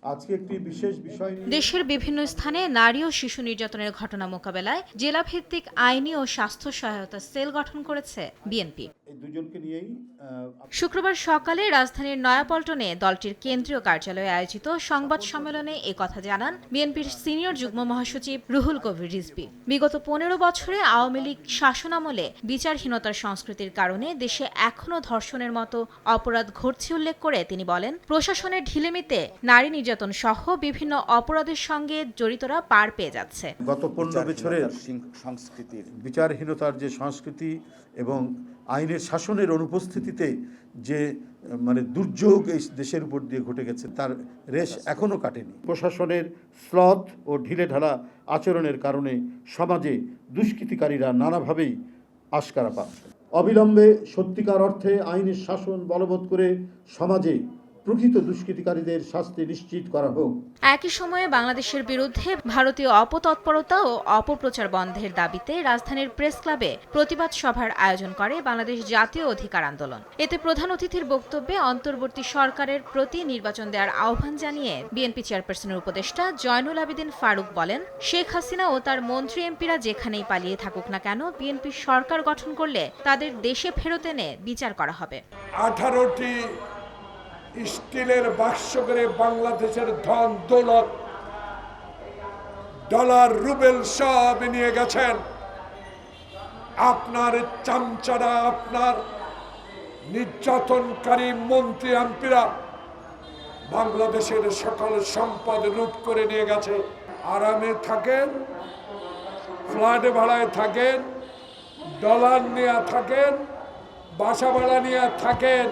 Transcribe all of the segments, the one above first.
আজকে একটি বিশেষ বিষয় দেশের বিভিন্ন স্থানে নারী ও শিশু নির্যাতনের ঘটনা মোকাবেলায় জেলাভিত্তিক আইনি ও স্বাস্থ্য সহায়তা সেল গঠন করেছে বিএনপি। এই দুজনকে নিয়েই শুক্রবার সকালে রাজধানীর নয়াপল্টনে দলটির কেন্দ্রীয় কার্যালয়ে আয়োজিত সংবাদ সম্মেলনে কথা জানান বিএনপির সিনিয়র যুগ্ম মহাসচিব রুহুল কবির রিজভী। বিগত ১৫ বছরে আওয়ামী লীগ শাসনামলে বিচারহীনতার সংস্কৃতির কারণে দেশে এখনো ধর্ষণের মতো অপরাধ ঘটছে উল্লেখ করে তিনি বলেন, প্রশাসনের ঢিলেমিতে নারী নির্যাতন সহ বিভিন্ন অপরাধের সঙ্গে জড়িতরা পার পেয়ে যাচ্ছে। গত ১৫ বছরের সংস্কৃতির বিচারহীনতার যে সংস্কৃতি এবং আইনের শাসনের অনুপস্থিতিতে যে দুর্যোগ এই দেশের উপর দিয়ে ঘটে গেছে তার রেশ এখনো কাটেনি। প্রশাসনের শ্লথ ও ঢিলেঢালা আচরণের কারণে সমাজে দুষ্কৃতিকারীরা নানাভাবেই আশকারা পাচ্ছে। অবিলম্বে সত্যিকার অর্থে আইনের শাসন বলবৎ করে সমাজে প্রকৃত দুষ্কৃতিকারীদের শাস্তি নিশ্চিত করা হোক। একই সময়ে বাংলাদেশের বিরুদ্ধে ভারতীয় অপতৎপরতা ও অপপ্রচার বন্ধের দাবিতে রাজধানীর প্রেস ক্লাবে প্রতিবাদ সভার আয়োজন করে বাংলাদেশ জাতীয় অধিকার আন্দোলন। এতে প্রধান অতিথির বক্তব্যে অন্তর্বর্তী সরকারের প্রতি নির্বাচন দেওয়ার আহ্বান জানিয়ে বিএনপি চেয়ারপারসনের উপদেষ্টা জয়নুল আবেদিন ফারুক বলেন, শেখ হাসিনা ও তার মন্ত্রী এমপিরা যেখানেই পালিয়ে থাকুক না কেন, বিএনপি সরকার গঠন করলে তাদের দেশে ফেরত এনে বিচার করা হবে। 18টি স্টিলের বাক্স করে বাংলাদেশের ধন দৌলত ডলার রুবেল সব নিয়ে গেছেন। আপনার চামচারা, আপনার নির্যাতনকারী মন্ত্রী এমপিরা বাংলাদেশের সকল সম্পদ লুট করে নিয়ে গেছে। আরামে থাকেন, ফ্ল্যাট ভাড়ায় থাকেন, ডলার নিয়ে থাকেন, বাসা ভাড়া নিয়ে থাকেন,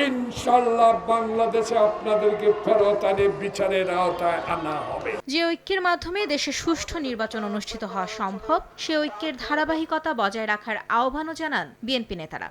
ইনশাল্লাহ বাংলাদেশে আপনাদেরকে ফেরত আনে বিচারের আওতায় আনা হবে। যে ঐক্যের মাধ্যমে দেশে সুষ্ঠু নির্বাচন অনুষ্ঠিত হওয়া সম্ভব, সে ঐক্যের ধারাবাহিকতা বজায় রাখার আহ্বানও জানান বিএনপি নেতারা।